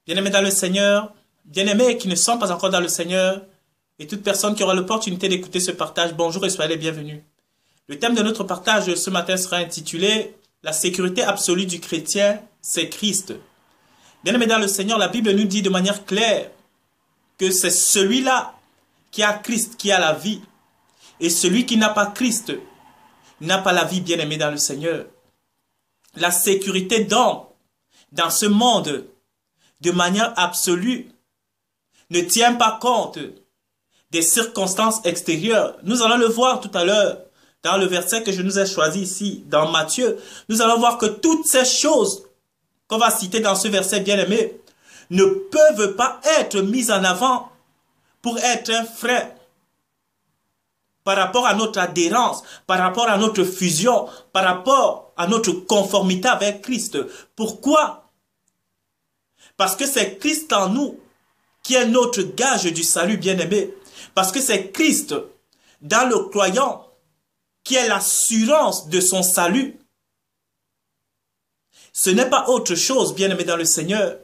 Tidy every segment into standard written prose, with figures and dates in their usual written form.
Bien-aimés dans le Seigneur, bien-aimés qui ne sont pas encore dans le Seigneur, et toute personne qui aura l'opportunité d'écouter ce partage, bonjour et soyez les bienvenus. Le thème de notre partage ce matin sera intitulé « La sécurité absolue du chrétien, c'est Christ ». Bien-aimés dans le Seigneur, la Bible nous dit de manière claire que c'est celui-là qui a Christ qui a la vie. Et celui qui n'a pas Christ n'a pas la vie, bien-aimé dans le Seigneur. La sécurité d'homme dans ce monde, de manière absolue, ne tient pas compte des circonstances extérieures. Nous allons le voir tout à l'heure dans le verset que je nous ai choisi ici, dans Matthieu. Nous allons voir que toutes ces choses qu'on va citer dans ce verset bien-aimé ne peuvent pas être mises en avant pour être un frein par rapport à notre adhérence, par rapport à notre fusion, par rapport à notre conformité avec Christ. Pourquoi? Parce que c'est Christ en nous qui est notre gage du salut, bien-aimé. Parce que c'est Christ dans le croyant qui est l'assurance de son salut. Ce n'est pas autre chose, bien-aimé dans le Seigneur.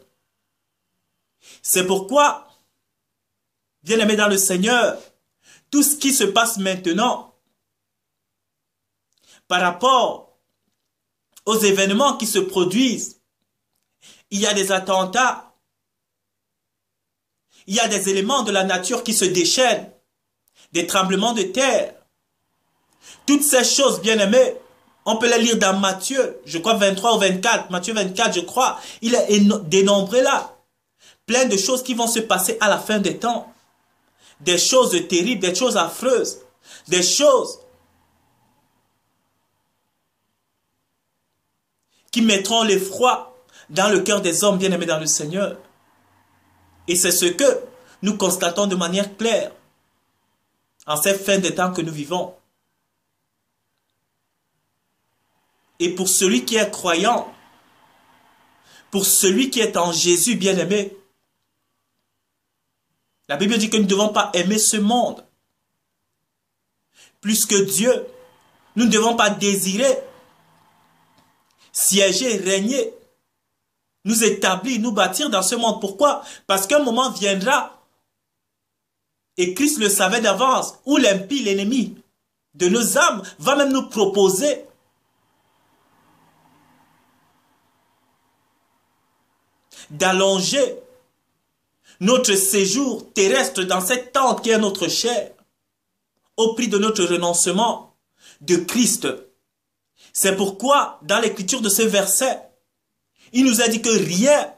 C'est pourquoi, bien-aimé dans le Seigneur, tout ce qui se passe maintenant par rapport aux événements qui se produisent, il y a des attentats, il y a des éléments de la nature qui se déchaînent, des tremblements de terre. Toutes ces choses, bien-aimés, on peut les lire dans Matthieu, je crois 23 ou 24, Matthieu 24, je crois, il est dénombré là. Plein de choses qui vont se passer à la fin des temps. Des choses terribles, des choses affreuses, des choses qui mettront l'effroi dans le cœur des hommes bien-aimés dans le Seigneur. Et c'est ce que nous constatons de manière claire en cette fin des temps que nous vivons. Et pour celui qui est croyant, pour celui qui est en Jésus bien-aimé, la Bible dit que nous ne devons pas aimer ce monde plus que Dieu. Nous ne devons pas désirer siéger, régner, nous établir, nous bâtir dans ce monde. Pourquoi? Parce qu'un moment viendra, et Christ le savait d'avance, où l'impie, l'ennemi de nos âmes, va même nous proposer d'allonger notre séjour terrestre dans cette tente qui est notre chair, au prix de notre renoncement de Christ. C'est pourquoi, dans l'écriture de ce verset, il nous a dit que rien,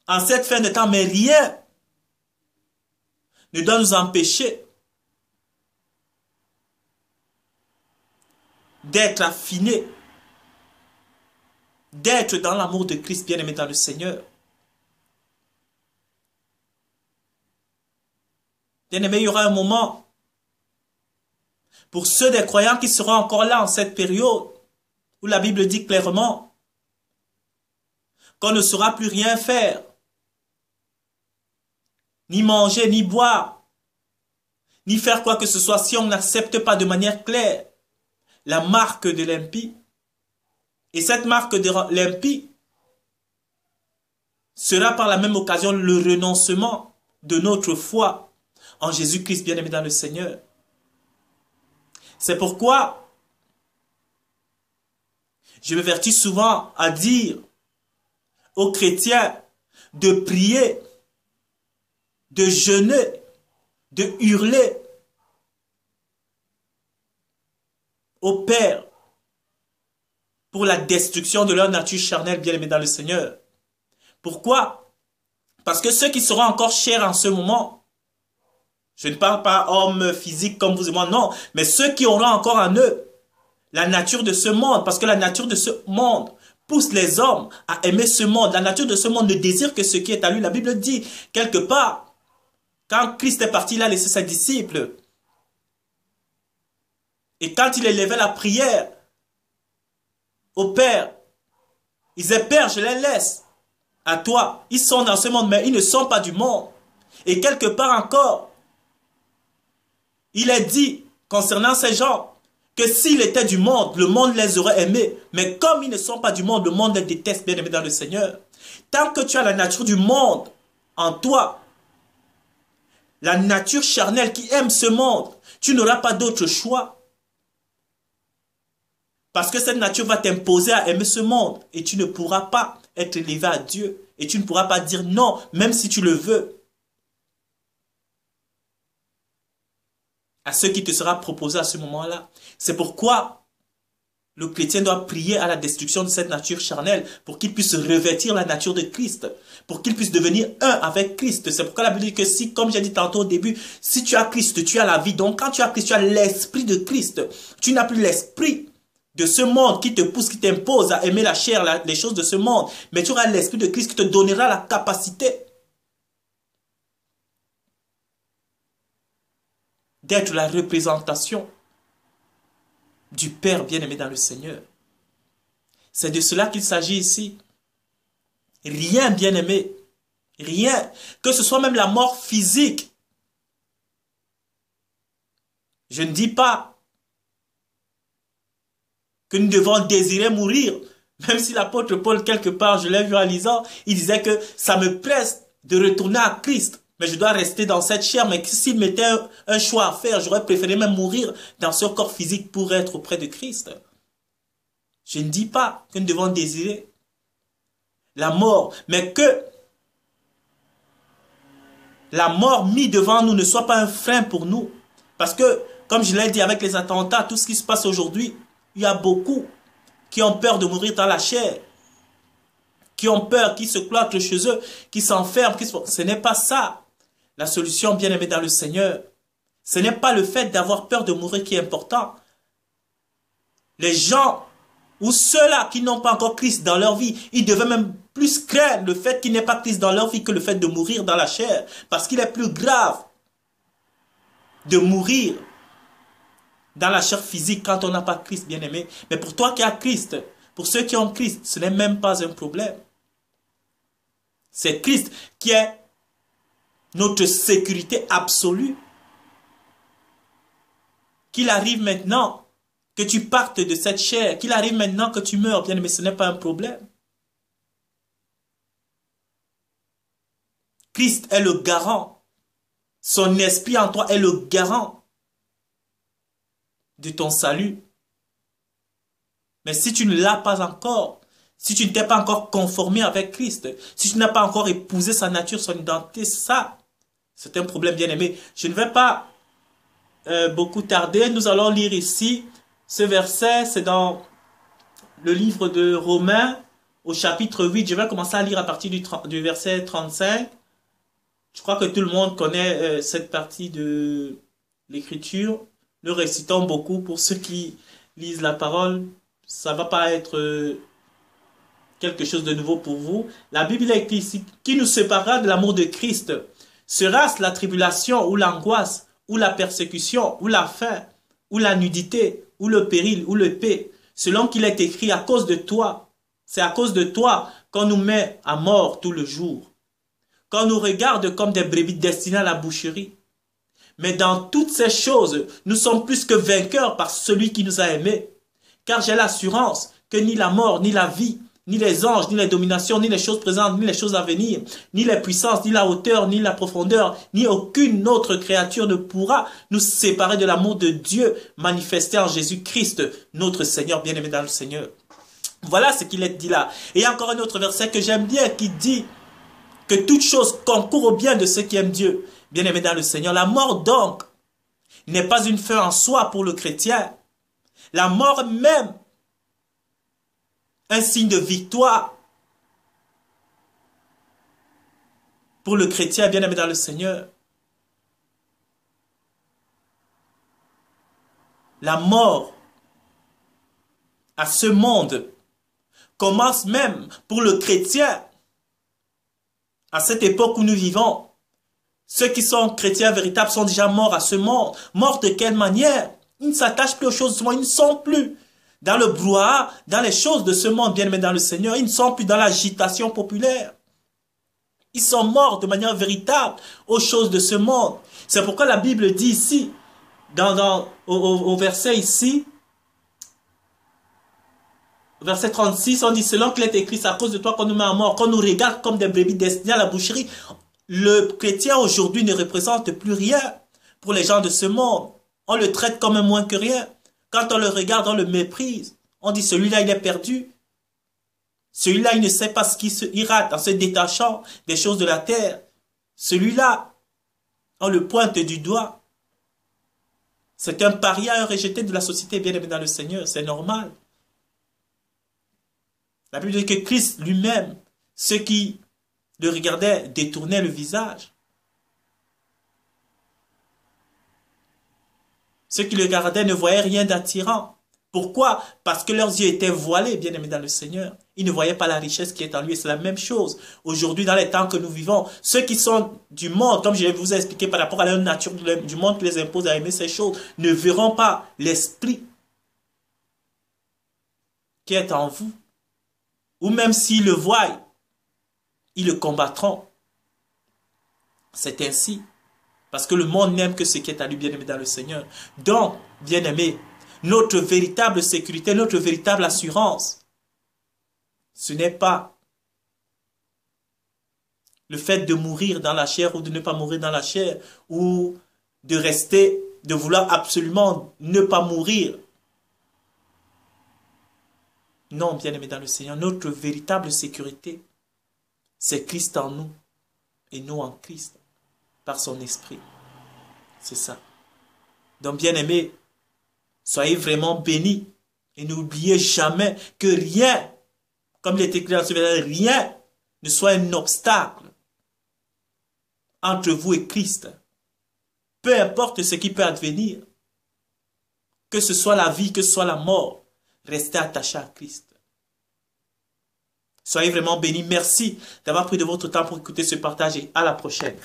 en cette fin de temps, mais rien, ne doit nous empêcher d'être affinés, d'être dans l'amour de Christ, bien-aimé dans le Seigneur. Bien-aimé, il y aura un moment pour ceux des croyants qui seront encore là en cette période où la Bible dit clairement qu'on ne saura plus rien faire, ni manger, ni boire, ni faire quoi que ce soit si on n'accepte pas de manière claire la marque de l'impie. Et cette marque de l'impie sera par la même occasion le renoncement de notre foi en Jésus-Christ, bien-aimé dans le Seigneur. C'est pourquoi je me vertis souvent à dire aux chrétiens de prier, de jeûner, de hurler au Père pour la destruction de leur nature charnelle, bien-aimé dans le Seigneur. Pourquoi? Parce que ceux qui seront encore chers en ce moment, je ne parle pas hommes physiques comme vous et moi, non. Mais ceux qui auront encore en eux la nature de ce monde. Parce que la nature de ce monde pousse les hommes à aimer ce monde. La nature de ce monde ne désire que ce qui est à lui. La Bible dit quelque part, quand Christ est parti, il a laissé ses disciples. Et quand il élevait la prière au Père, il disait, Père, je les laisse à toi. Ils sont dans ce monde, mais ils ne sont pas du monde. Et quelque part encore, il est dit, concernant ces gens, que s'il était du monde, le monde les aurait aimés. Mais comme ils ne sont pas du monde, le monde les déteste, bien aimés dans le Seigneur. Tant que tu as la nature du monde en toi, la nature charnelle qui aime ce monde, tu n'auras pas d'autre choix. Parce que cette nature va t'imposer à aimer ce monde et tu ne pourras pas être élevé à Dieu et tu ne pourras pas dire non, même si tu le veux, à ce qui te sera proposé à ce moment-là. C'est pourquoi le chrétien doit prier à la destruction de cette nature charnelle pour qu'il puisse revêtir la nature de Christ, pour qu'il puisse devenir un avec Christ. C'est pourquoi la Bible dit que si, comme j'ai dit tantôt au début, si tu as Christ, tu as la vie. Donc quand tu as Christ, tu as l'esprit de Christ. Tu n'as plus l'esprit de ce monde qui te pousse, qui t'impose à aimer la chair, les choses de ce monde. Mais tu auras l'esprit de Christ qui te donnera la capacité d'être la représentation du Père bien-aimé dans le Seigneur. C'est de cela qu'il s'agit ici. Rien, bien-aimé, rien, que ce soit même la mort physique. Je ne dis pas que nous devons désirer mourir, même si l'apôtre Paul, quelque part, je l'ai vu en lisant, il disait que ça me presse de retourner à Christ, mais je dois rester dans cette chair, mais s'il m'était un choix à faire, j'aurais préféré même mourir dans ce corps physique pour être auprès de Christ. Je ne dis pas que nous devons désirer la mort, mais que la mort mise devant nous ne soit pas un frein pour nous. Parce que, comme je l'ai dit avec les attentats, tout ce qui se passe aujourd'hui, il y a beaucoup qui ont peur de mourir dans la chair, qui ont peur, qui se cloîtrent chez eux, qui s'enferment. Ce n'est pas ça la solution, bien-aimée dans le Seigneur. Ce n'est pas le fait d'avoir peur de mourir qui est important. Les gens ou ceux-là qui n'ont pas encore Christ dans leur vie, ils devaient même plus craindre le fait qu'il n'y ait pas Christ dans leur vie que le fait de mourir dans la chair. Parce qu'il est plus grave de mourir dans la chair physique quand on n'a pas Christ, bien-aimé. Mais pour toi qui as Christ, pour ceux qui ont Christ, ce n'est même pas un problème. C'est Christ qui est notre sécurité absolue. Qu'il arrive maintenant que tu partes de cette chair, qu'il arrive maintenant que tu meurs, bien-aimé, ce n'est pas un problème. Christ est le garant. Son esprit en toi est le garant de ton salut. Mais si tu ne l'as pas encore, si tu ne t'es pas encore conformé avec Christ, si tu n'as pas encore épousé sa nature, son identité, ça, c'est un problème, bien-aimé. Je ne vais pas beaucoup tarder. Nous allons lire ici ce verset. C'est dans le livre de Romains au chapitre 8. Je vais commencer à lire à partir du verset 35. Je crois que tout le monde connaît cette partie de l'écriture. Nous récitons beaucoup pour ceux qui lisent la parole. Ça ne va pas être quelque chose de nouveau pour vous. La Bible est écrite ici. Qui nous séparera de l'amour de Christ? Sera-ce la tribulation ou l'angoisse, ou la persécution, ou la faim, ou la nudité, ou le péril, ou le paix? Selon qu'il est écrit, à cause de toi, c'est à cause de toi qu'on nous met à mort tout le jour, qu'on nous regarde comme des brebis destinées à la boucherie. Mais dans toutes ces choses, nous sommes plus que vainqueurs par celui qui nous a aimés. Car j'ai l'assurance que ni la mort, ni la vie, ni les anges, ni les dominations, ni les choses présentes, ni les choses à venir, ni les puissances, ni la hauteur, ni la profondeur, ni aucune autre créature ne pourra nous séparer de l'amour de Dieu manifesté en Jésus-Christ, notre Seigneur, bien-aimé dans le Seigneur. Voilà ce qu'il est dit là. Et il y a encore un autre verset que j'aime bien qui dit que toute chose concourt au bien de ceux qui aiment Dieu, bien-aimé dans le Seigneur. La mort donc n'est pas une fin en soi pour le chrétien. La mort même, un signe de victoire pour le chrétien bien-aimé dans le Seigneur. La mort à ce monde commence même pour le chrétien à cette époque où nous vivons. Ceux qui sont chrétiens véritables sont déjà morts à ce monde. Morts de quelle manière? Ils ne s'attachent plus aux choses de ce monde, ils ne sont plus dans le brouhaha, dans les choses de ce monde, bien-aimés dans le Seigneur. Ils ne sont plus dans l'agitation populaire. Ils sont morts de manière véritable aux choses de ce monde. C'est pourquoi la Bible dit ici, au verset ici, verset 36, on dit, selon qu'il est écrit, c'est à cause de toi qu'on nous met à mort, qu'on nous regarde comme des brebis destinées à la boucherie. Le chrétien aujourd'hui ne représente plus rien pour les gens de ce monde. On le traite comme un moins que rien. Quand on le regarde, on le méprise. On dit, celui-là, il est perdu. Celui-là, il ne sait pas ce qu'il rate en se détachant des choses de la terre. Celui-là, on le pointe du doigt. C'est un paria, un rejeté de la société bien-aimé dans le Seigneur. C'est normal. La Bible dit que Christ lui-même, ceux qui le regardaient détournaient le visage. Ceux qui le regardaient ne voyaient rien d'attirant. Pourquoi? Parce que leurs yeux étaient voilés, bien-aimés dans le Seigneur. Ils ne voyaient pas la richesse qui est en lui. C'est la même chose. Aujourd'hui, dans les temps que nous vivons, ceux qui sont du monde, comme je vous ai expliqué par rapport à leur nature du monde qui les impose à aimer ces choses, ne verront pas l'esprit qui est en vous. Ou même s'ils le voient, ils le combattront. C'est ainsi. Parce que le monde n'aime que ce qui est à lui, bien-aimé dans le Seigneur. Donc, bien-aimé, notre véritable sécurité, notre véritable assurance, ce n'est pas le fait de mourir dans la chair ou de ne pas mourir dans la chair, ou de rester, de vouloir absolument ne pas mourir. Non, bien-aimé dans le Seigneur, notre véritable sécurité, c'est Christ en nous et nous en Christ, par son esprit. C'est ça. Donc, bien-aimé, soyez vraiment bénis et n'oubliez jamais que rien, comme il est écrit dans ce verset, rien ne soit un obstacle entre vous et Christ. Peu importe ce qui peut advenir, que ce soit la vie, que ce soit la mort, restez attachés à Christ. Soyez vraiment bénis. Merci d'avoir pris de votre temps pour écouter ce partage et à la prochaine.